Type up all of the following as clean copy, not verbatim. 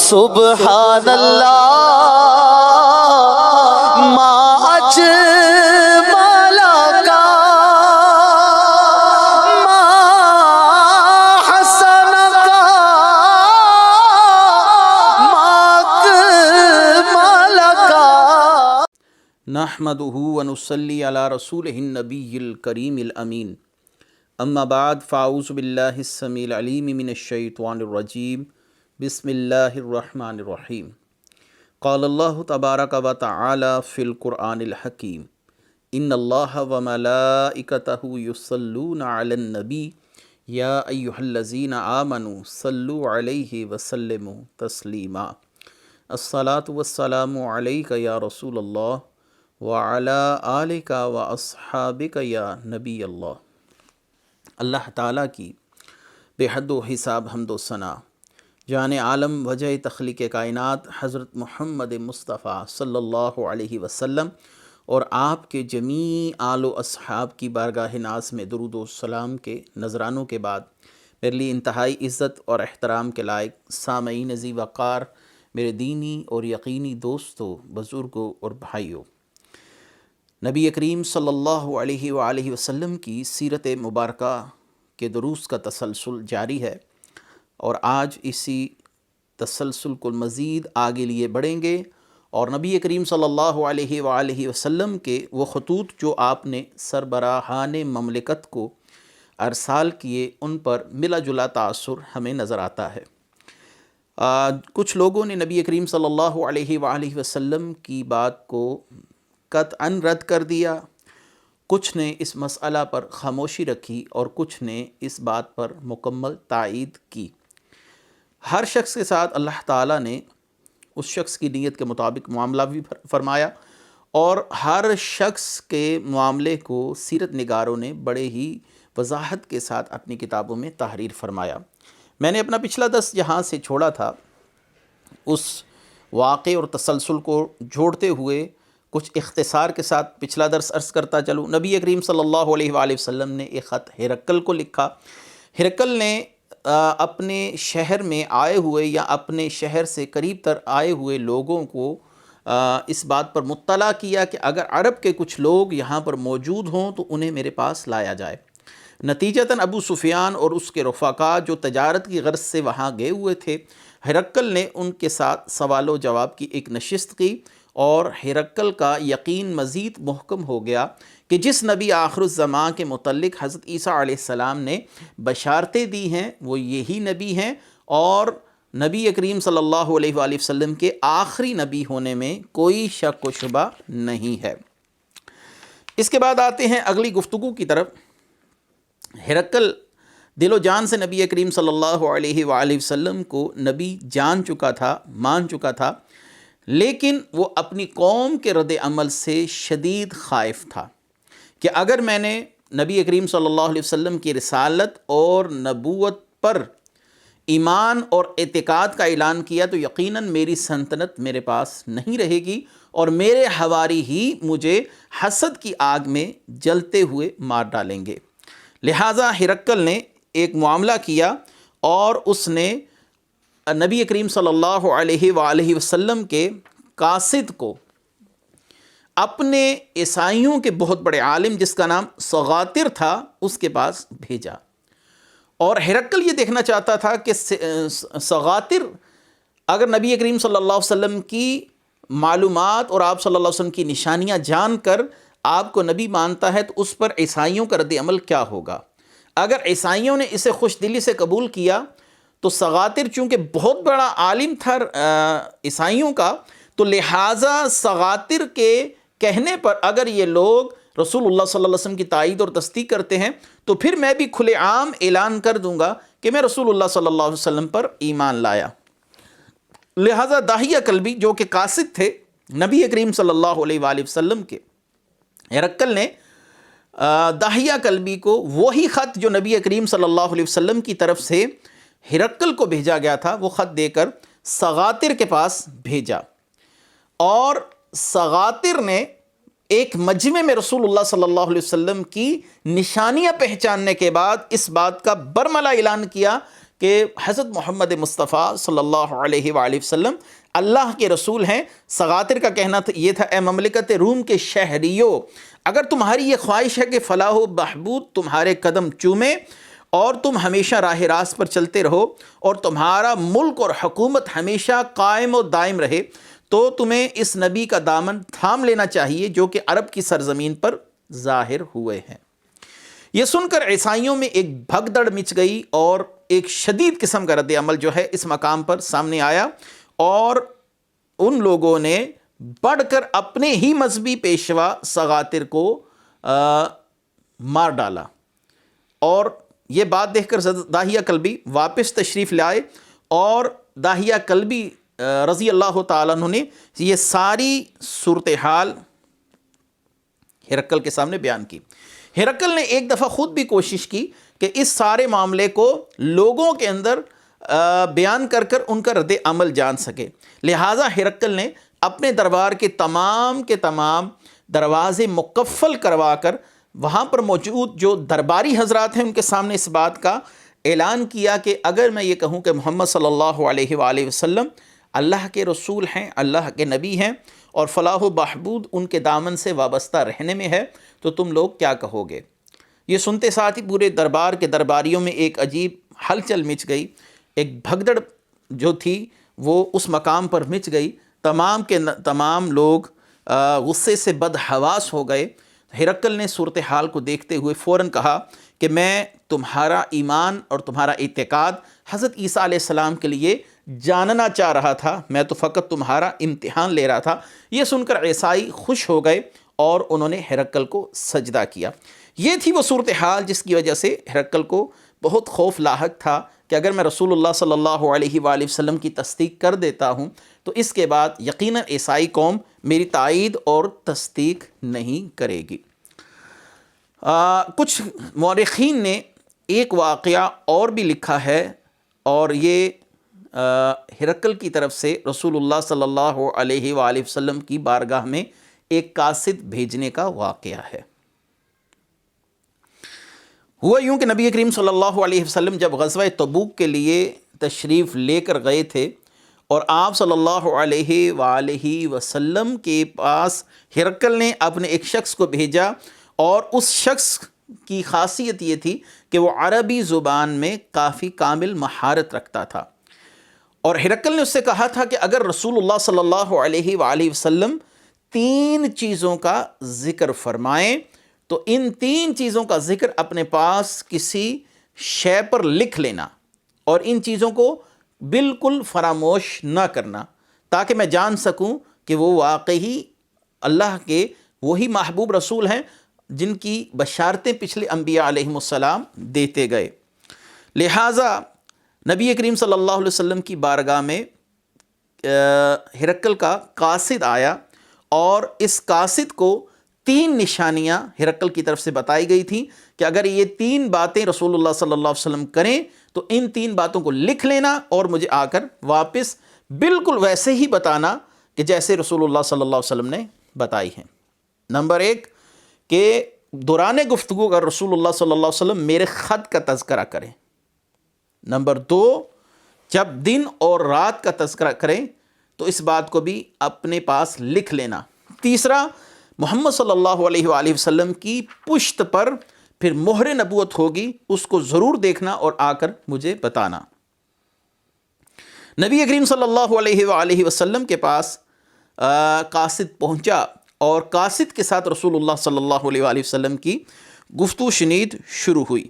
سبحان اللہ ما اجمل کا ما حسن کا ما اکمل کا۔ نحمدہ ونصلی علی رسولہ النبی الکریم الامین، اما بعد فاعوذ باللہ السمیع العلیم من الشیطان الرجیم، بسم اللہ الرحمن الرحیم۔ قال اللہ تبارک و تعالی فی القرآن الحکیم، ان اللہ وملائکتہ یصلون علی النبی یا ایہا الذین آمنوا صلوا علیہ وسلموا تسلیما۔ الصلاۃ والسلام علیک یا رسول اللہ وعلی آلک واصحابک یا نبی اللہ۔ اللہ تعالیٰ کی بے حد و حساب حمد و ثنا، جان عالم وجہ تخلیق کائنات حضرت محمد مصطفیٰ صلی اللہ علیہ وسلم اور آپ کے جمیع آل و اصحاب کی بارگاہ ناز میں درود و سلام کے نذرانوں کے بعد، میرے لیے انتہائی عزت اور احترام کے لائق سامعین ذی وقار، میرے دینی اور یقینی دوستوں، بزرگوں اور بھائیوں، نبی کریم صلی اللہ علیہ وآلہ وسلم کی سیرت مبارکہ کے دروس کا تسلسل جاری ہے، اور آج اسی تسلسل کو مزید آگے لیے بڑھیں گے، اور نبی کریم صلی اللہ علیہ وآلہ وسلم کے وہ خطوط جو آپ نے سربراہان مملکت کو ارسال کیے، ان پر ملا جلا تاثر ہمیں نظر آتا ہے۔ کچھ لوگوں نے نبی کریم صلی اللہ علیہ وآلہ وسلم کی بات کو قطعاً رد کر دیا، کچھ نے اس مسئلہ پر خاموشی رکھی، اور کچھ نے اس بات پر مکمل تائید کی۔ ہر شخص کے ساتھ اللہ تعالیٰ نے اس شخص کی نیت کے مطابق معاملہ بھی فرمایا، اور ہر شخص کے معاملے کو سیرت نگاروں نے بڑے ہی وضاحت کے ساتھ اپنی کتابوں میں تحریر فرمایا۔ میں نے اپنا پچھلا درس جہاں سے چھوڑا تھا، اس واقعے اور تسلسل کو جوڑتے ہوئے کچھ اختصار کے ساتھ پچھلا درس عرض کرتا چلوں۔ نبی کریم صلی اللہ علیہ وآلہ وسلم نے ایک خط ہرقل کو لکھا۔ ہرقل نے اپنے شہر میں آئے ہوئے یا اپنے شہر سے قریب تر آئے ہوئے لوگوں کو اس بات پر مطلع کیا کہ اگر عرب کے کچھ لوگ یہاں پر موجود ہوں تو انہیں میرے پاس لایا جائے۔ نتیجتاً ابو سفیان اور اس کے رفقا جو تجارت کی غرض سے وہاں گئے ہوئے تھے، ہرقل نے ان کے ساتھ سوال و جواب کی ایک نشست کی، اور ہرقل کا یقین مزید محکم ہو گیا کہ جس نبی آخر الزمان کے متعلق حضرت عیسیٰ علیہ السلام نے بشارتیں دی ہیں وہ یہی نبی ہیں، اور نبی کریم صلی اللہ علیہ وآلہ وسلم کے آخری نبی ہونے میں کوئی شک و شبہ نہیں ہے۔ اس کے بعد آتے ہیں اگلی گفتگو کی طرف۔ ہرقل دل و جان سے نبی کریم صلی اللہ علیہ وآلہ وسلم کو نبی جان چکا تھا، مان چکا تھا، لیکن وہ اپنی قوم کے رد عمل سے شدید خائف تھا کہ اگر میں نے نبی کریم صلی اللہ علیہ وسلم کی رسالت اور نبوت پر ایمان اور اعتقاد کا اعلان کیا تو یقیناً میری سلطنت میرے پاس نہیں رہے گی، اور میرے حواری ہی مجھے حسد کی آگ میں جلتے ہوئے مار ڈالیں گے۔ لہٰذا ہرقل نے ایک معاملہ کیا، اور اس نے نبی کریم صلی اللہ علیہ وآلہ وسلم کے قاصد کو اپنے عیسائیوں کے بہت بڑے عالم جس کا نام سغاتر تھا اس کے پاس بھیجا، اور ہرقل یہ دیکھنا چاہتا تھا کہ سغاتر اگر نبی کریم صلی اللہ علیہ وسلم کی معلومات اور آپ صلی اللہ علیہ وسلم کی نشانیاں جان کر آپ کو نبی مانتا ہے تو اس پر عیسائیوں کا رد عمل کیا ہوگا۔ اگر عیسائیوں نے اسے خوش دلی سے قبول کیا تو سغاتر چونکہ بہت بڑا عالم تھا عیسائیوں کا، تو لہٰذا سغاتر کے کہنے پر اگر یہ لوگ رسول اللہ صلی اللہ علیہ وسلم کی تائید اور تصدیق کرتے ہیں تو پھر میں بھی کھلے عام اعلان کر دوں گا کہ میں رسول اللہ صلی اللہ علیہ وسلم پر ایمان لایا۔ لہٰذا داہیہ کلبی جو کہ قاصد تھے نبی کریم صلی اللہ علیہ وآلہ وسلم کے، ہرقل نے داہیہ کلبی کو وہی خط جو نبی کریم صلی اللہ علیہ وسلم کی طرف سے ہرقل کو بھیجا گیا تھا وہ خط دے کر سغاتر کے پاس بھیجا، اور سغاتر نے ایک مجمع میں رسول اللہ صلی اللہ علیہ وسلم کی نشانیاں پہچاننے کے بعد اس بات کا برملا اعلان کیا کہ حضرت محمد مصطفیٰ صلی اللہ علیہ وآلہ وسلم اللہ کے رسول ہیں۔ سغاتر کا کہنا یہ تھا، اے مملکت روم کے شہریوں، اگر تمہاری یہ خواہش ہے کہ فلاح و بہبود تمہارے قدم چومے اور تم ہمیشہ راہ راست پر چلتے رہو اور تمہارا ملک اور حکومت ہمیشہ قائم و دائم رہے، تو تمہیں اس نبی کا دامن تھام لینا چاہیے جو کہ عرب کی سرزمین پر ظاہر ہوئے ہیں۔ یہ سن کر عیسائیوں میں ایک بھگدڑ مچ گئی اور ایک شدید قسم کا رد عمل جو ہے اس مقام پر سامنے آیا، اور ان لوگوں نے بڑھ کر اپنے ہی مذہبی پیشوا سغاتر کو مار ڈالا۔ اور یہ بات دیکھ کر داہیہ کلبی واپس تشریف لائے اور داہیہ کلبی رضی اللہ تعالیٰ عنہ نے یہ ساری صورتحال ہرقل کے سامنے بیان کی۔ ہرقل نے ایک دفعہ خود بھی کوشش کی کہ اس سارے معاملے کو لوگوں کے اندر بیان کر کر ان کا رد عمل جان سکے، لہٰذا ہرقل نے اپنے دربار کے تمام دروازے مقفل کروا کر وہاں پر موجود جو درباری حضرات ہیں ان کے سامنے اس بات کا اعلان کیا کہ اگر میں یہ کہوں کہ محمد صلی اللہ علیہ وآلہ وسلم اللہ کے رسول ہیں، اللہ کے نبی ہیں اور فلاح و بہبود ان کے دامن سے وابستہ رہنے میں ہے، تو تم لوگ کیا کہو گے؟ یہ سنتے ساتھ ہی پورے دربار کے درباریوں میں ایک عجیب ہلچل مچ گئی، ایک بھگدڑ جو تھی وہ اس مقام پر مچ گئی، تمام کے تمام لوگ غصے سے بدحواس ہو گئے۔ ہرقل نے صورتحال کو دیکھتے ہوئے فوراً کہا کہ میں تمہارا ایمان اور تمہارا اعتقاد حضرت عیسیٰ علیہ السلام کے لیے جاننا چاہ رہا تھا، میں تو فقط تمہارا امتحان لے رہا تھا۔ یہ سن کر عیسائی خوش ہو گئے اور انہوں نے ہرقل کو سجدہ کیا۔ یہ تھی وہ صورتحال جس کی وجہ سے ہرقل کو بہت خوف لاحق تھا کہ اگر میں رسول اللہ صلی اللہ علیہ وآلہ وسلم کی تصدیق کر دیتا ہوں تو اس کے بعد یقیناً عیسائی قوم میری تائید اور تصدیق نہیں کرے گی۔ کچھ مورخین نے ایک واقعہ اور بھی لکھا ہے، اور یہ ہرقل کی طرف سے رسول اللہ صلی اللہ علیہ وآلہ وسلم کی بارگاہ میں ایک قاصد بھیجنے کا واقعہ ہے۔ ہوا یوں کہ نبی کریم صلی اللہ علیہ وسلم جب غزوہ تبوک کے لیے تشریف لے کر گئے تھے اور آپ صلی اللہ علیہ وآلہ وسلم کے پاس ہرقل نے اپنے ایک شخص کو بھیجا، اور اس شخص کی خاصیت یہ تھی کہ وہ عربی زبان میں کافی کامل مہارت رکھتا تھا، اور ہرقل نے اس سے کہا تھا کہ اگر رسول اللہ صلی اللہ علیہ وآلہ وسلم 3 چیزوں کا ذکر فرمائیں تو ان 3 چیزوں کا ذکر اپنے پاس کسی شے پر لکھ لینا اور ان چیزوں کو بالکل فراموش نہ کرنا، تاکہ میں جان سکوں کہ وہ واقعی اللہ کے وہی محبوب رسول ہیں جن کی بشارتیں پچھلے انبیاء علیہم السلام دیتے گئے۔ لہٰذا نبی کریم صلی اللہ علیہ وسلم کی بارگاہ میں ہرقل کا قاصد آیا، اور اس قاصد کو 3 نشانیاں ہرقل کی طرف سے بتائی گئی تھیں کہ اگر یہ 3 باتیں رسول اللہ صلی اللہ علیہ وسلم کریں تو ان 3 باتوں کو لکھ لینا اور مجھے آ کر واپس بالکل ویسے ہی بتانا کہ جیسے رسول اللہ صلی اللہ علیہ وسلم نے بتائی ہیں۔ نمبر 1 کہ دوران گفتگو اگر رسول اللہ صلی اللہ علیہ وسلم میرے خط کا تذکرہ کریں۔ نمبر 2 جب دن اور رات کا تذکرہ کریں تو اس بات کو بھی اپنے پاس لکھ لینا۔ تیسرا، محمد صلی اللہ علیہ وآلہ وسلم کی پشت پر پھر مہر نبوت ہوگی، اس کو ضرور دیکھنا اور آ کر مجھے بتانا۔ نبی کریم صلی اللہ علیہ وآلہ وسلم کے پاس قاصد پہنچا اور قاصد کے ساتھ رسول اللہ صلی اللہ علیہ وآلہ وسلم کی گفتگو شنید شروع ہوئی۔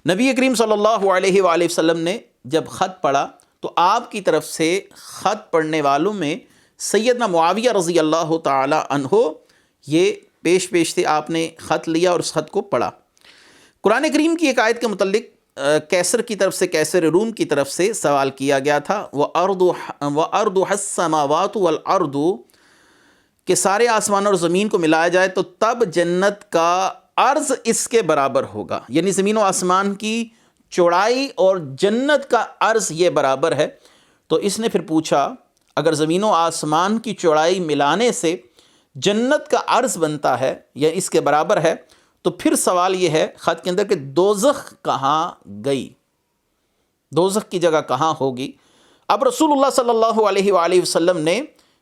نبی کریم صلی اللہ علیہ وآلہ وسلم نے جب خط پڑھا تو آپ کی طرف سے خط پڑھنے والوں میں سیدنا معاویہ رضی اللہ تعالی عنہ یہ پیش تھے، آپ نے خط لیا اور اس خط کو پڑھا۔ قرآن کریم کی ایک آیت کے متعلق کیسر کی طرف سے، کیسر روم کی طرف سے سوال کیا گیا تھا، وَأَرْضُهَا السَّمَاوَاتُ وَالْأَرْضُ، کہ سارے آسمان اور زمین کو ملایا جائے تو تب جنت کا عرض اس کے برابر ہوگا، یعنی زمین و آسمان کی چوڑائی اور جنت کا عرض یہ برابر ہے۔ تو اس نے پھر پوچھا اگر زمین و آسمان کی چوڑائی ملانے سے جنت کا عرض بنتا ہے یا اس کے برابر ہے تو پھر سوال یہ ہے خط کے اندر کہ دوزخ کہاں گئی؟ دوزخ کی جگہ کہاں ہوگی؟ اب رسول اللہ صلی اللہ علیہ وآلہ وسلم نے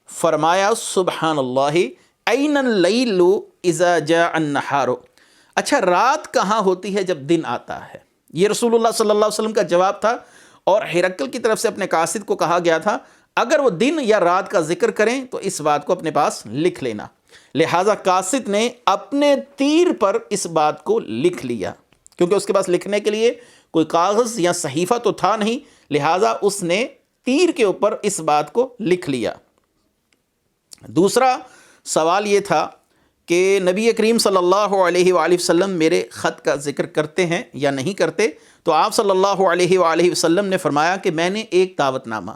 فرمایا سبحان اللہ این اللیل اذا جاء النہار، اچھا رات کہاں ہوتی ہے جب دن آتا ہے؟ یہ رسول اللہ صلی اللہ علیہ وسلم کا جواب تھا، اور ہرقل کی طرف سے اپنے قاصد کو کہا گیا تھا اگر وہ دن یا رات کا ذکر کریں تو اس بات کو اپنے پاس لکھ لینا۔ لہٰذا قاصد نے اپنے تیر پر اس بات کو لکھ لیا، کیونکہ اس کے پاس لکھنے کے لیے کوئی کاغذ یا صحیفہ تو تھا نہیں، لہٰذا اس نے تیر کے اوپر اس بات کو لکھ لیا۔ دوسرا سوال یہ تھا کہ نبی کریم صلی اللہ علیہ وآلہ وسلم میرے خط کا ذکر کرتے ہیں یا نہیں کرتے؟ تو آپ صلی اللہ علیہ وآلہ وسلم نے فرمایا کہ میں نے ایک دعوت نامہ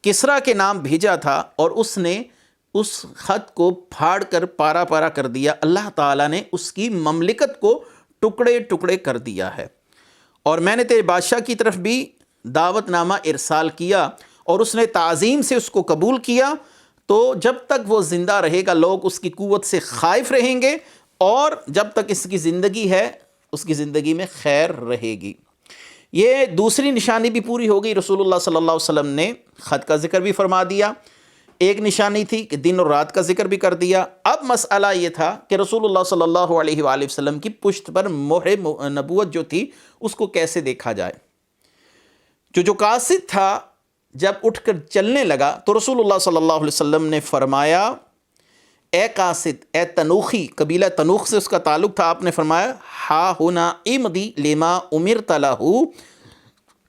کسریٰ کے نام بھیجا تھا اور اس نے اس خط کو پھاڑ کر پارا پارا کر دیا، اللہ تعالیٰ نے اس کی مملکت کو ٹکڑے ٹکڑے کر دیا ہے، اور میں نے تیرے بادشاہ کی طرف بھی دعوت نامہ ارسال کیا اور اس نے تعظیم سے اس کو قبول کیا، تو جب تک وہ زندہ رہے گا لوگ اس کی قوت سے خائف رہیں گے، اور جب تک اس کی زندگی ہے اس کی زندگی میں خیر رہے گی۔ یہ دوسری نشانی بھی پوری ہو گئی، رسول اللہ صلی اللہ علیہ وسلم نے خط کا ذکر بھی فرما دیا، ایک نشانی تھی کہ دن اور رات کا ذکر بھی کر دیا۔ اب مسئلہ یہ تھا کہ رسول اللہ صلی اللہ علیہ وآلہ وسلم کی پشت پر مہر نبوت جو تھی اس کو کیسے دیکھا جائے؟ جو قاصد تھا جب اٹھ کر چلنے لگا تو رسول اللہ صلی اللہ علیہ وسلم نے فرمایا اے قاصد، اے تنوخی، قبیلہ تنوخ سے اس کا تعلق تھا، آپ نے فرمایا ہا ہونا امدی لما امرت لہ،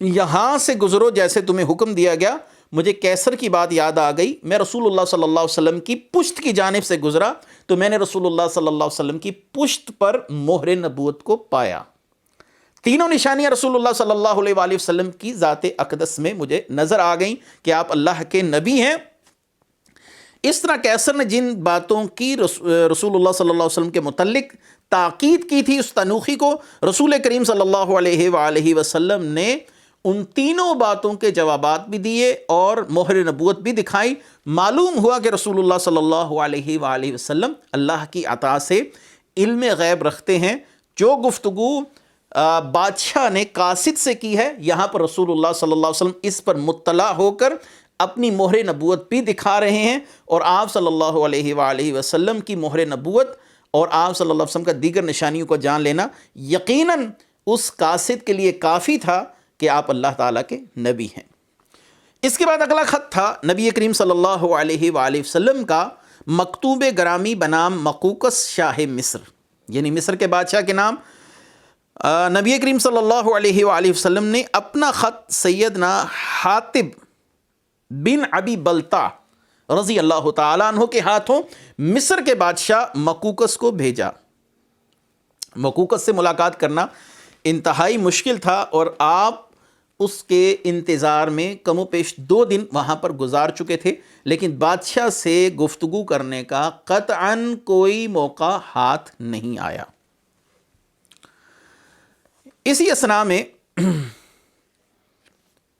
یہاں سے گزرو جیسے تمہیں حکم دیا گیا۔ مجھے کیسر کی بات یاد آ گئی، میں رسول اللہ صلی اللہ علیہ وسلم کی پشت کی جانب سے گزرا تو میں نے رسول اللہ صلی اللہ علیہ وسلم کی پشت پر مہر نبوت کو پایا۔ تینوں نشانیاں رسول اللہ صلی اللہ علیہ وآلہ وسلم کی ذات اقدس میں مجھے نظر آ گئیں کہ آپ اللہ کے نبی ہیں۔ اس طرح کیسر نے جن باتوں کی رسول اللہ صلی اللہ علیہ وسلم کے متعلق تاکید کی تھی اس تنوخی کو، رسول کریم صلی اللہ علیہ وآلہ وسلم نے ان تینوں باتوں کے جوابات بھی دیے اور مہر نبوت بھی دکھائی۔ معلوم ہوا کہ رسول اللہ صلی اللہ علیہ وآلہ وسلم اللہ کی عطا سے علم غیب رکھتے ہیں۔ جو گفتگو بادشاہ نے قاصد سے کی ہے، یہاں پر رسول اللہ صلی اللہ علیہ وسلم اس پر مطلع ہو کر اپنی مہر نبوت بھی دکھا رہے ہیں، اور آپ صلی اللہ علیہ وآلہ وسلم کی مہر نبوت اور آپ صلی اللہ علیہ وسلم کا دیگر نشانیوں کو جان لینا یقیناً اس قاصد کے لیے کافی تھا کہ آپ اللہ تعالیٰ کے نبی ہیں۔ اس کے بعد اگلا خط تھا نبی کریم صلی اللہ علیہ وآلہ وسلم کا مکتوب گرامی بنام مقوقس شاہ مصر، یعنی مصر کے بادشاہ کے نام۔ نبی کریم صلی اللہ علیہ وآلہ وسلم نے اپنا خط سیدنا حاطب بن ابی بلتع رضی اللہ تعالیٰ عنہ کے ہاتھوں مصر کے بادشاہ مقوقس کو بھیجا۔ مقوقس سے ملاقات کرنا انتہائی مشکل تھا، اور آپ اس کے انتظار میں کم و بیش 2 دن وہاں پر گزار چکے تھے، لیکن بادشاہ سے گفتگو کرنے کا قطعاً کوئی موقع ہاتھ نہیں آیا۔ اسی اثناء میں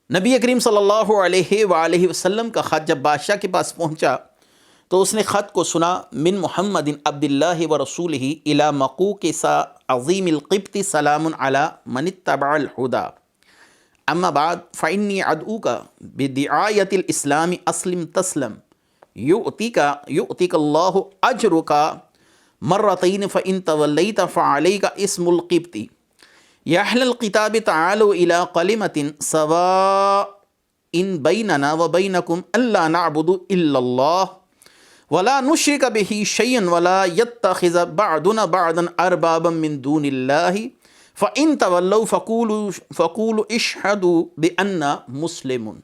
نبی کریم صلی اللہ علیہ وآلہ وسلم کا خط جب بادشاہ کے پاس پہنچا تو اس نے خط کو سنا، من محمد عبد اللہ ورسولہ الی مقوقس عظیم القبط سلام علی من اتبع الہدی، اما بعد فانی ادعوک بدعایت الاسلام اسلم تسلم یؤتیک اللہ اجرک مرتین فان تولیت فعلیک اسم القبط، یا اہل الکتاب تعالوا الی کلمۃ سواء بیننا وبینکم الا نعبد الا اللہ ولا نشرک بہ شیئا ولا یتخذ بعضنا بعضا اربابا من دون اللہ فان تولوا فقولوا اشہدوا بأننا مسلمون۔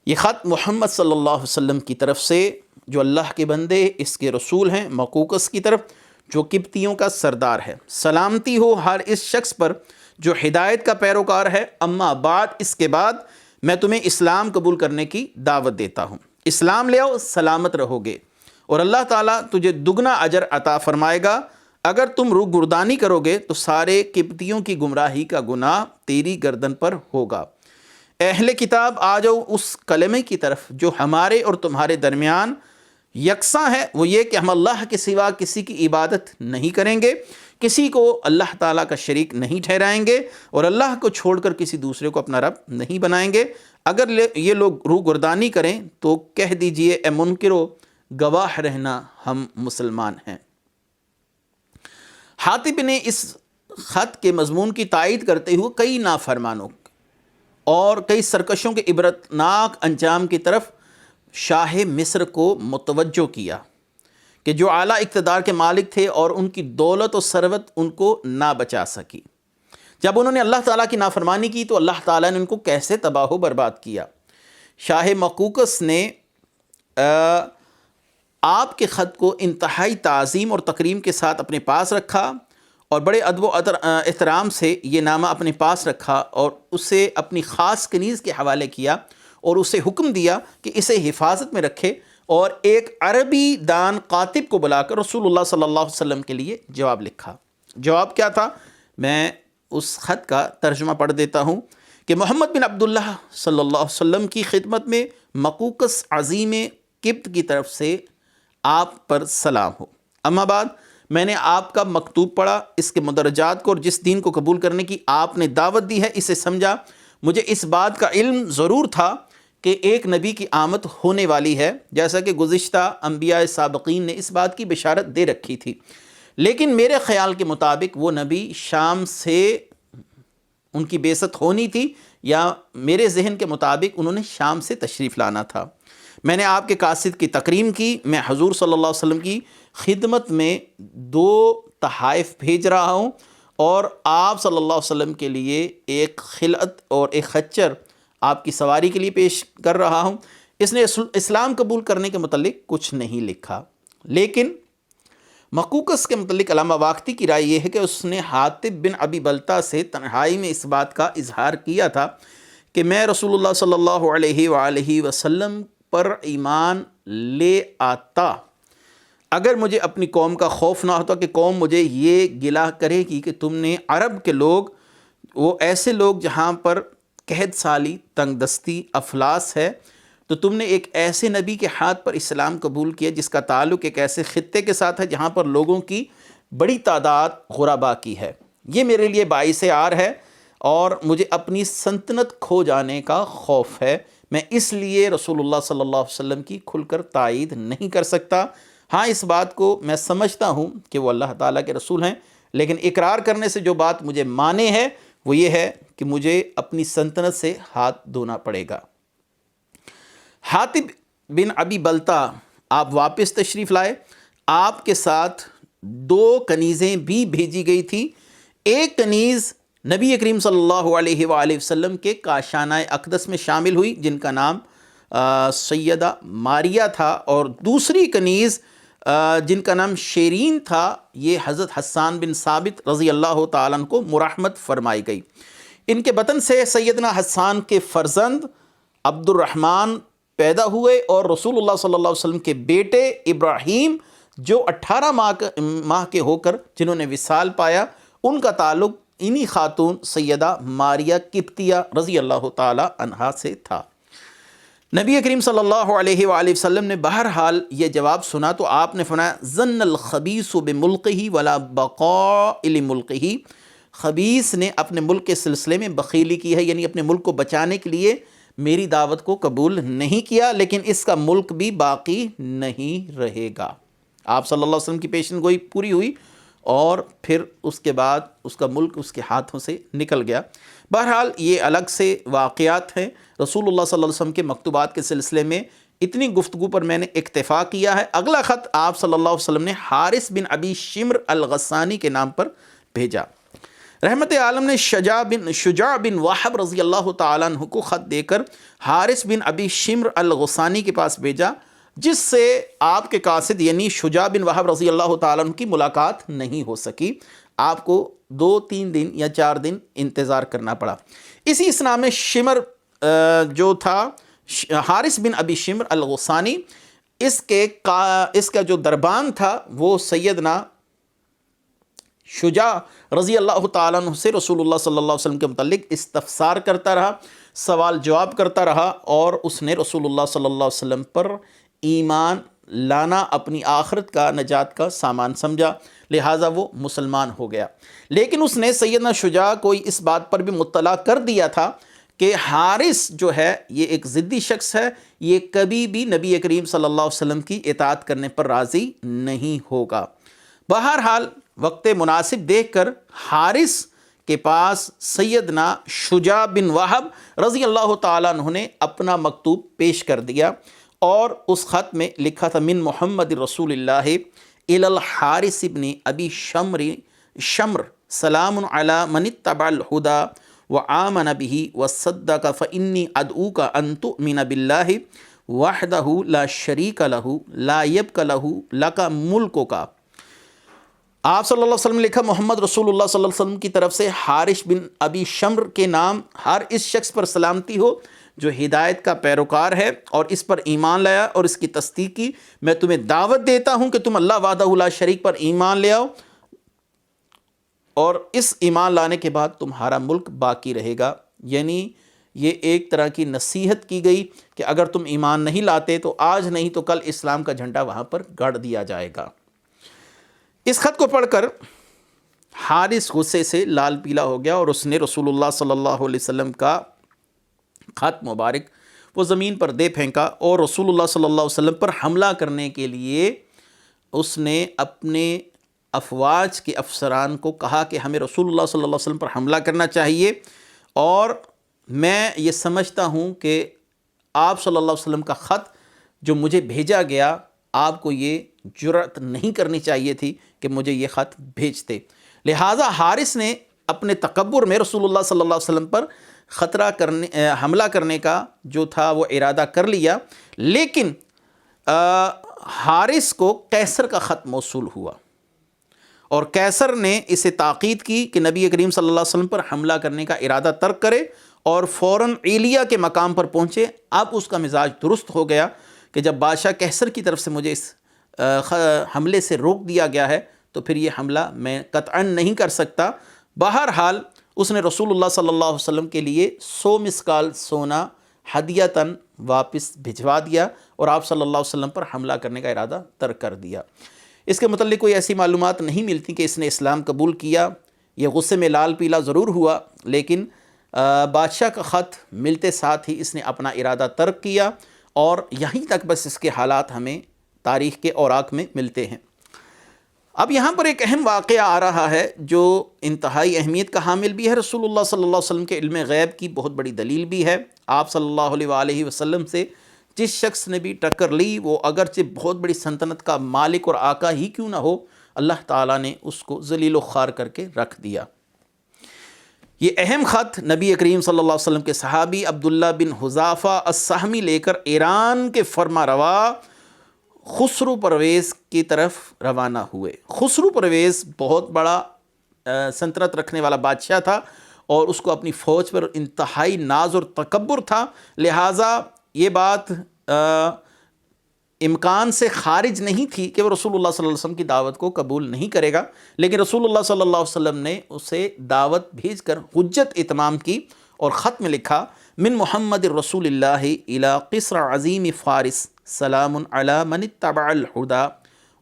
یہ خط محمد صلی اللہ علیہ وسلم کی طرف سے، جو اللہ کے بندے اس کے رسول ہیں، مقوقس کی طرف جو قبطیوں کا سردار ہے۔ سلامتی ہو ہر اس شخص پر جو ہدایت کا پیروکار ہے، اما بعد اس کے بعد میں تمہیں اسلام قبول کرنے کی دعوت دیتا ہوں۔ اسلام لے آؤ، سلامت رہو گے، اور اللہ تعالیٰ تجھے دگنا اجر عطا فرمائے گا۔ اگر تم روگردانی کرو گے تو سارے قبطیوں کی گمراہی کا گناہ تیری گردن پر ہوگا۔ اہل کتاب آ جاؤ اس کلمے کی طرف جو ہمارے اور تمہارے درمیان یکساں ہے، وہ یہ کہ ہم اللہ کے سوا کسی کی عبادت نہیں کریں گے، کسی کو اللہ تعالیٰ کا شریک نہیں ٹھہرائیں گے اور اللہ کو چھوڑ کر کسی دوسرے کو اپنا رب نہیں بنائیں گے۔ اگر یہ لوگ روگردانی کریں تو کہہ دیجئے اے منکرو گواہ رہنا ہم مسلمان ہیں۔ حاتب نے اس خط کے مضمون کی تائید کرتے ہوئے کئی نافرمانوں اور کئی سرکشوں کے عبرتناک انجام کی طرف شاہ مصر کو متوجہ کیا کہ جو اعلیٰ اقتدار کے مالک تھے اور ان کی دولت و ثروت ان کو نہ بچا سکی۔ جب انہوں نے اللہ تعالیٰ کی نافرمانی کی تو اللہ تعالیٰ نے ان کو کیسے تباہ و برباد کیا۔ شاہ مقوقس نے آپ کے خط کو انتہائی تعظیم اور تکریم کے ساتھ اپنے پاس رکھا اور بڑے ادب و احترام سے یہ نامہ اپنے پاس رکھا اور اسے اپنی خاص کنیز کے حوالے کیا اور اسے حکم دیا کہ اسے حفاظت میں رکھے اور ایک عربی دان کاتب کو بلا کر رسول اللہ صلی اللہ علیہ وسلم کے لیے جواب لکھا۔ جواب کیا تھا؟ میں اس خط کا ترجمہ پڑھ دیتا ہوں کہ محمد بن عبداللہ صلی اللہ علیہ وسلم کی خدمت میں مقوقس عظیم قبط کی طرف سے آپ پر سلام ہو۔ اما بعد میں نے آپ کا مکتوب پڑھا، اس کے مدرجات کو اور جس دین کو قبول کرنے کی آپ نے دعوت دی ہے اسے سمجھا۔ مجھے اس بات کا علم ضرور تھا کہ ایک نبی کی آمد ہونے والی ہے، جیسا کہ گزشتہ انبیاء سابقین نے اس بات کی بشارت دے رکھی تھی، لیکن میرے خیال کے مطابق وہ نبی شام سے ان کی بعثت ہونی تھی، یا میرے ذہن کے مطابق انہوں نے شام سے تشریف لانا تھا۔ میں نے آپ کے قاصد کی تکریم کی، میں حضور صلی اللہ علیہ وسلم کی خدمت میں 2 تحائف بھیج رہا ہوں اور آپ صلی اللہ علیہ وسلم کے لیے ایک خلعت اور ایک خچر آپ کی سواری کے لیے پیش کر رہا ہوں۔ اس نے اسلام قبول کرنے کے متعلق کچھ نہیں لکھا، لیکن مقوقس کے متعلق علامہ واقدی کی رائے یہ ہے کہ اس نے حاتب بن ابی بلتہ سے تنہائی میں اس بات کا اظہار کیا تھا کہ میں رسول اللہ صلی اللہ علیہ وآلہ وسلم پر ایمان لے آتا اگر مجھے اپنی قوم کا خوف نہ ہوتا کہ قوم مجھے یہ گلہ کرے گی کہ تم نے عرب کے لوگ، وہ ایسے لوگ جہاں پر قحط سالی، تنگ دستی، افلاس ہے، تو تم نے ایک ایسے نبی کے ہاتھ پر اسلام قبول کیا جس کا تعلق ایک ایسے خطے کے ساتھ ہے جہاں پر لوگوں کی بڑی تعداد غربا کی ہے۔ یہ میرے لیے باعث عار ہے اور مجھے اپنی سلطنت کھو جانے کا خوف ہے۔ میں اس لیے رسول اللہ صلی اللہ علیہ وسلم کی کھل کر تائید نہیں کر سکتا۔ ہاں، اس بات کو میں سمجھتا ہوں کہ وہ اللہ تعالیٰ کے رسول ہیں، لیکن اقرار کرنے سے جو بات مجھے مانے ہے وہ یہ ہے کہ مجھے اپنی سلطنت سے ہاتھ دھونا پڑے گا۔ حاتب بن ابی بلتہ آپ واپس تشریف لائے۔ آپ کے ساتھ 2 کنیزیں بھی بھیجی گئی تھی۔ ایک کنیز نبی کریم صلی اللہ علیہ وآلہ وسلم کے کاشانہ اقدس میں شامل ہوئی جن کا نام سیدہ ماریہ تھا، اور دوسری کنیز جن کا نام شیرین تھا، یہ حضرت حسان بن ثابت رضی اللہ تعالیٰ عنہ کو مرحمت فرمائی گئی۔ ان کے بطن سے سیدنا حسان کے فرزند عبد الرحمن پیدا ہوئے اور رسول اللہ صلی اللہ علیہ وسلم کے بیٹے ابراہیم جو 18 ماہ کے ہو کر جنہوں نے وصال پایا، ان کا تعلق انہی خاتون سیدہ ماریہ قبطیہ رضی اللہ تعالی عنہا سے تھا۔ نبی کریم صلی اللہ علیہ وآلہ وسلم نے بہرحال یہ جواب سنا تو آپ نے فرمایا ظن الخبیث بملکہ ولا بقاء لملکہ، خبیث نے اپنے ملک کے سلسلے میں بخیلی کی ہے، یعنی اپنے ملک کو بچانے کے لیے میری دعوت کو قبول نہیں کیا، لیکن اس کا ملک بھی باقی نہیں رہے گا۔ آپ صلی اللہ علیہ وسلم کی پیشن گوئی پوری ہوئی اور پھر اس کے بعد اس کا ملک اس کے ہاتھوں سے نکل گیا۔ بہرحال یہ الگ سے واقعات ہیں۔ رسول اللہ صلی اللہ علیہ وسلم کے مکتوبات کے سلسلے میں اتنی گفتگو پر میں نے اکتفا کیا ہے۔ اگلا خط آپ صلی اللہ علیہ وسلم نے حارث بن ابی شمر الغسانی کے نام پر بھیجا۔ رحمت عالم نے شجاع بن وہب رضی اللہ تعالیٰ عنہ کو خط دے کر حارث بن ابی شمر الغسانی کے پاس بھیجا، جس سے آپ کے قاصد یعنی شجاع بن وہب رضی اللہ تعالیٰ عنہ کی ملاقات نہیں ہو سکی۔ آپ کو 2-3 دن یا 4 دن انتظار کرنا پڑا۔ اسی اسنا میں شمر جو تھا حارث بن ابی شمر الغسانی، اس کا جو دربان تھا وہ سیدنا شجاع رضی اللہ تعالیٰ عنہ سے رسول اللہ صلی اللہ علیہ وسلم کے متعلق استفسار کرتا رہا، سوال جواب کرتا رہا، اور اس نے رسول اللہ صلی اللہ علیہ وسلم پر ایمان لانا اپنی آخرت کا نجات کا سامان سمجھا، لہٰذا وہ مسلمان ہو گیا۔ لیکن اس نے سیدنا شجاع کو اس بات پر بھی مطلع کر دیا تھا کہ حارث جو ہے یہ ایک ضدی شخص ہے، یہ کبھی بھی نبی کریم صلی اللہ علیہ وسلم کی اطاعت کرنے پر راضی نہیں ہوگا۔ بہرحال وقت مناسب دیکھ کر حارث کے پاس سیدنا شجاع بن وہب رضی اللہ تعالیٰ عنہ نے اپنا مکتوب پیش کر دیا، اور اس خط میں لکھا تھا من محمد رسول اللہ الی الحارث بن ابی شمر سلام علی من اتبع الہدی وآمن به وصدق فإنی ادعوک ان تؤمن باللہ وحدہ لا شریک لہ لا یبق لک ملکک۔ آپ صلی اللہ علیہ وسلم نے لکھا محمد رسول اللہ صلی اللہ علیہ وسلم کی طرف سے حارث بن ابی شمر کے نام ہر اس شخص پر سلامتی ہو جو ہدایت کا پیروکار ہے اور اس پر ایمان لایا اور اس کی تصدیق کی۔ میں تمہیں دعوت دیتا ہوں کہ تم اللہ وحدہ لا شریک پر ایمان لے آؤ، اور اس ایمان لانے کے بعد تمہارا ملک باقی رہے گا۔ یعنی یہ ایک طرح کی نصیحت کی گئی کہ اگر تم ایمان نہیں لاتے تو آج نہیں تو کل اسلام کا جھنڈا وہاں پر گاڑ دیا جائے گا۔ اس خط کو پڑھ کر حارث غصے سے لال پیلا ہو گیا، اور اس نے رسول اللہ صلی اللہ علیہ وسلم کا خط مبارک وہ زمین پر دے پھینکا، اور رسول اللہ صلی اللہ علیہ وسلم پر حملہ کرنے کے لیے اس نے اپنے افواج کے افسران کو کہا کہ ہمیں رسول اللہ صلی اللہ علیہ وسلم پر حملہ کرنا چاہیے، اور میں یہ سمجھتا ہوں کہ آپ صلی اللہ علیہ وسلم کا خط جو مجھے بھیجا گیا، آپ کو یہ جرأت نہیں کرنی چاہیے تھی کہ مجھے یہ خط بھیجتے۔ لہٰذا حارث نے اپنے تکبر میں رسول اللہ صلی اللہ علیہ وسلم پر حملہ کرنے کا جو تھا وہ ارادہ کر لیا، لیکن حارث کو قیصر کا خط موصول ہوا، اور قیصر نے اسے تاکید کی کہ نبی کریم صلی اللہ علیہ وسلم پر حملہ کرنے کا ارادہ ترک کرے اور فوراً ایلیا کے مقام پر پہنچے۔ اب اس کا مزاج درست ہو گیا کہ جب بادشاہ قیصر کی طرف سے مجھے اس حملے سے روک دیا گیا ہے تو پھر یہ حملہ میں قطعاً نہیں کر سکتا۔ بہرحال اس نے رسول اللہ صلی اللہ علیہ وسلم کے لیے 100 مسکال سونا ہدیتاً واپس بھجوا دیا، اور آپ صلی اللہ علیہ وسلم پر حملہ کرنے کا ارادہ ترک کر دیا۔ اس کے متعلق کوئی ایسی معلومات نہیں ملتی کہ اس نے اسلام قبول کیا۔ یہ غصے میں لال پیلا ضرور ہوا، لیکن بادشاہ کا خط ملتے ساتھ ہی اس نے اپنا ارادہ ترک کیا، اور یہیں تک بس اس کے حالات ہمیں تاریخ کے اوراق میں ملتے ہیں۔ اب یہاں پر ایک اہم واقعہ آ رہا ہے جو انتہائی اہمیت کا حامل بھی ہے، رسول اللہ صلی اللہ علیہ وسلم کے علم غیب کی بہت بڑی دلیل بھی ہے۔ آپ صلی اللہ علیہ وآلہ وسلم سے جس شخص نے بھی ٹکر لی، وہ اگرچہ بہت بڑی سلطنت کا مالک اور آقا ہی کیوں نہ ہو، اللہ تعالیٰ نے اس کو ذلیل و خوار کر کے رکھ دیا۔ یہ اہم خط نبی کریم صلی اللہ علیہ وسلم کے صحابی عبداللہ بن حذافہ السہمی لے کر ایران کے فرما روا خسرو پرویز کی طرف روانہ ہوئے۔ خسرو پرویز بہت بڑا سلطنت رکھنے والا بادشاہ تھا، اور اس کو اپنی فوج پر انتہائی ناز اور تکبر تھا، لہٰذا یہ بات امکان سے خارج نہیں تھی کہ وہ رسول اللہ صلی اللہ علیہ وسلم کی دعوت کو قبول نہیں کرے گا، لیکن رسول اللہ صلی اللہ علیہ وسلم نے اسے دعوت بھیج کر حجت اتمام کی، اور خط میں لکھا من محمد رسول اللہ الی قصر عظیم فارس سلام علی من اتبع الہدی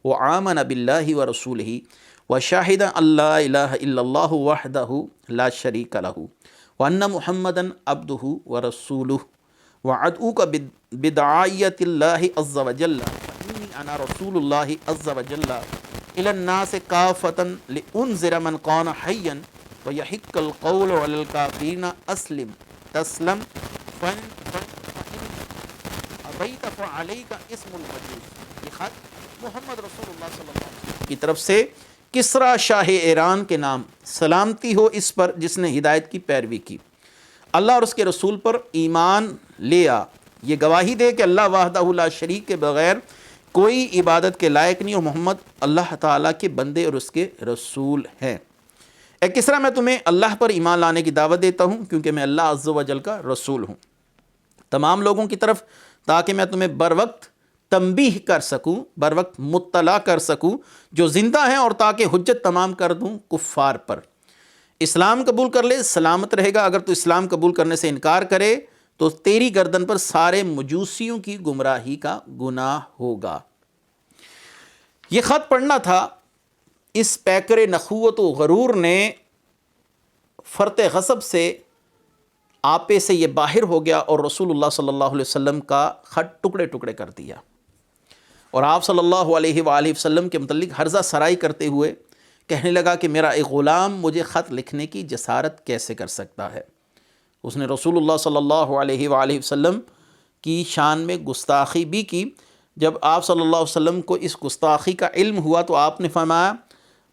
وآمن باللہ ورسولہ وشہد ان لا الہ الا اللہ وحدہ لا شریک لہ وان محمدا عبدہ ورسولہ وادعوک بدعائیت اللہ عز وجل فانی انا رسول اللہ عز وجل الی الناس کافۃ لانذر من کان حیا ویحق القول علی الکافرین اسلم تسلم فإن ابیت فعلیک اسم المجوس۔ یہ خط محمد رسول اللہ صلی اللہ علیہ وسلم کی طرف سے کسریٰ شاہ ایران کے نام، سلامتی ہو اس پر جس نے ہدایت کی پیروی کی، اللہ اور اس کے رسول پر ایمان لے آ، یہ گواہی دے کہ اللہ وحدہ لا شریک کے بغیر کوئی عبادت کے لائق نہیں، اور محمد اللہ تعالیٰ کے بندے اور اس کے رسول ہیں۔ اے کسریٰ، میں تمہیں اللہ پر ایمان لانے کی دعوت دیتا ہوں کیونکہ میں اللہ عز و جل کا رسول ہوں تمام لوگوں کی طرف، تاکہ میں تمہیں بر وقت تنبیہ کر سکوں، بر وقت مطلع کر سکوں جو زندہ ہیں، اور تاکہ حجت تمام کر دوں کفار پر۔ اسلام قبول کر لے سلامت رہے گا، اگر تو اسلام قبول کرنے سے انکار کرے تو تیری گردن پر سارے مجوسیوں کی گمراہی کا گناہ ہوگا۔ یہ خط پڑھنا تھا، اس پیکر نخوت و غرور نے فرط غضب سے آپے سے یہ باہر ہو گیا اور رسول اللہ صلی اللہ علیہ وسلم کا خط ٹکڑے ٹکڑے کر دیا، اور آپ صلی اللہ علیہ وآلہ وسلم کے متعلق ہرزہ سرائی کرتے ہوئے کہنے لگا کہ میرا ایک غلام مجھے خط لکھنے کی جسارت کیسے کر سکتا ہے۔ اس نے رسول اللہ صلی اللہ علیہ وآلہ وسلم کی شان میں گستاخی بھی کی۔ جب آپ صلی اللہ علیہ وسلم کو اس گستاخی کا علم ہوا تو آپ نے فرمایا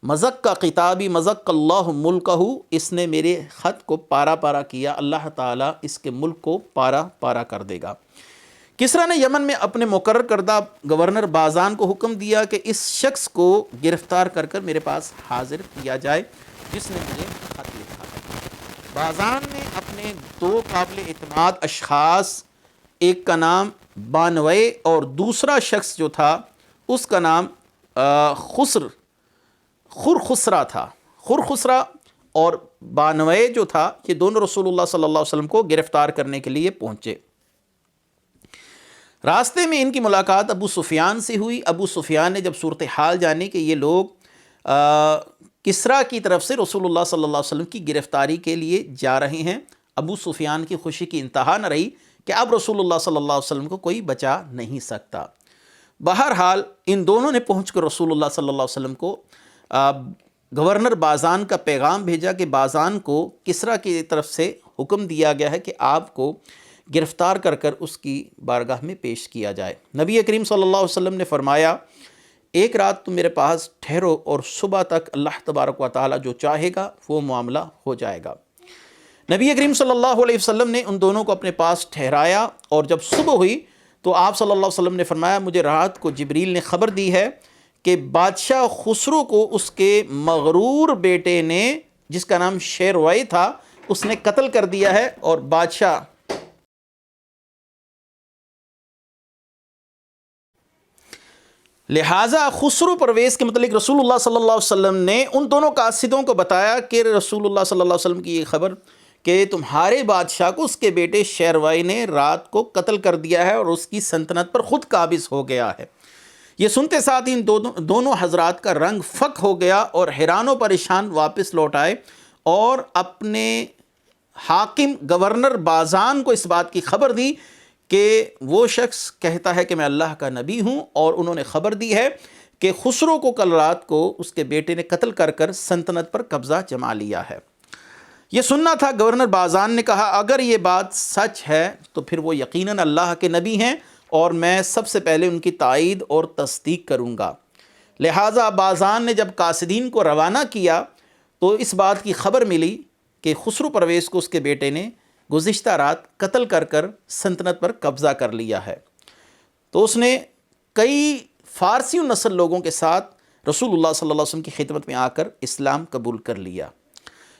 مزق کا کتابی مزق اللہ ملکہ، اس نے میرے خط کو پارا پارا کیا، اللہ تعالیٰ اس کے ملک کو پارا پارا کر دے گا۔ کسریٰ نے یمن میں اپنے مقرر کردہ گورنر بازان کو حکم دیا کہ اس شخص کو گرفتار کر کر میرے پاس حاضر کیا جائے جس نے مجھے خط لکھا ہے۔ بازان نے اپنے دو قابل اعتماد اشخاص، ایک کا نام بانوے اور دوسرا شخص جو تھا اس کا نام خرخسرا تھا۔ خرخسرا اور بانوے جو تھا یہ دونوں رسول اللہ صلی اللہ علیہ وسلم کو گرفتار کرنے کے لیے پہنچے۔ راستے میں ان کی ملاقات ابو سفیان سے ہوئی۔ ابو سفیان نے جب صورتحال جانی کہ یہ لوگ کسریٰ کی طرف سے رسول اللہ صلی اللہ علیہ وسلم کی گرفتاری کے لیے جا رہے ہیں، ابو سفیان کی خوشی کی انتہا نہ رہی کہ اب رسول اللہ صلی اللہ علیہ وسلم کو کوئی بچا نہیں سکتا۔ بہرحال ان دونوں نے پہنچ کر رسول اللہ صلی اللہ علیہ وسلم کو گورنر بازان کا پیغام بھیجا کہ بازان کو کسریٰ کی طرف سے حکم دیا گیا ہے کہ آپ کو گرفتار کر کر اس کی بارگاہ میں پیش کیا جائے۔ نبی کریم صلی اللہ علیہ وسلم نے فرمایا ایک رات تم میرے پاس ٹھہرو اور صبح تک اللہ تبارک و تعالیٰ جو چاہے گا وہ معاملہ ہو جائے گا۔ نبی کریم صلی اللہ علیہ وسلم نے ان دونوں کو اپنے پاس ٹھہرایا، اور جب صبح ہوئی تو آپ صلی اللہ علیہ وسلم نے فرمایا مجھے رات کو جبریل نے خبر دی ہے کہ بادشاہ خسرو کو اس کے مغرور بیٹے نے جس کا نام شیروائے تھا اس نے قتل کر دیا ہے، اور بادشاہ لہٰذا خسرو پرویز کے متعلق رسول اللہ صلی اللہ علیہ وسلم نے ان دونوں قاصدوں کو بتایا کہ رسول اللہ صلی اللہ علیہ وسلم کی یہ خبر کہ تمہارے بادشاہ کو اس کے بیٹے شیروائے نے رات کو قتل کر دیا ہے اور اس کی سلطنت پر خود قابض ہو گیا ہے۔ یہ سنتے ساتھ ان دونوں حضرات کا رنگ فک ہو گیا اور حیران و پریشان واپس لوٹ آئے اور اپنے حاکم گورنر بازان کو اس بات کی خبر دی کہ وہ شخص کہتا ہے کہ میں اللہ کا نبی ہوں، اور انہوں نے خبر دی ہے کہ خسرو کو کل رات کو اس کے بیٹے نے قتل کر کر سلطنت پر قبضہ جما لیا ہے۔ یہ سننا تھا۔ گورنر بازان نے کہا اگر یہ بات سچ ہے تو پھر وہ یقیناً اللہ کے نبی ہیں اور میں سب سے پہلے ان کی تائید اور تصدیق کروں گا۔ لہٰذا بازان نے جب قاصدین کو روانہ کیا تو اس بات کی خبر ملی کہ خسرو پرویز کو اس کے بیٹے نے گزشتہ رات قتل کر کر سلطنت پر قبضہ کر لیا ہے، تو اس نے کئی فارسی نسل لوگوں کے ساتھ رسول اللہ صلی اللہ علیہ وسلم کی خدمت میں آ کر اسلام قبول کر لیا۔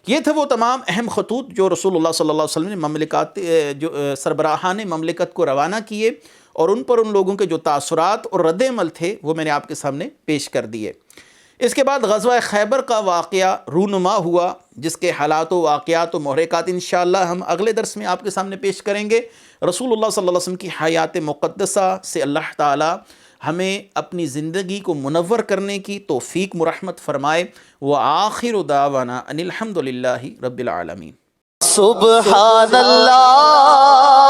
یہ تھے وہ تمام اہم خطوط جو رسول اللہ صلی اللہ علیہ وسلم نے جو سربراہان مملکت کو روانہ کیے، اور ان پر ان لوگوں کے جو تاثرات اور رد عمل تھے وہ میں نے آپ کے سامنے پیش کر دیے۔ اس کے بعد غزوہ خیبر کا واقعہ رونما ہوا، جس کے حالات و واقعات و محرکات انشاءاللہ ہم اگلے درس میں آپ کے سامنے پیش کریں گے۔ رسول اللہ صلی اللہ علیہ وسلم کی حیات مقدسہ سے اللہ تعالی ہمیں اپنی زندگی کو منور کرنے کی توفیق مرحمت فرمائے۔ وآخر دعوانا ان الحمد للہ رب العالمین۔ سبحان اللہ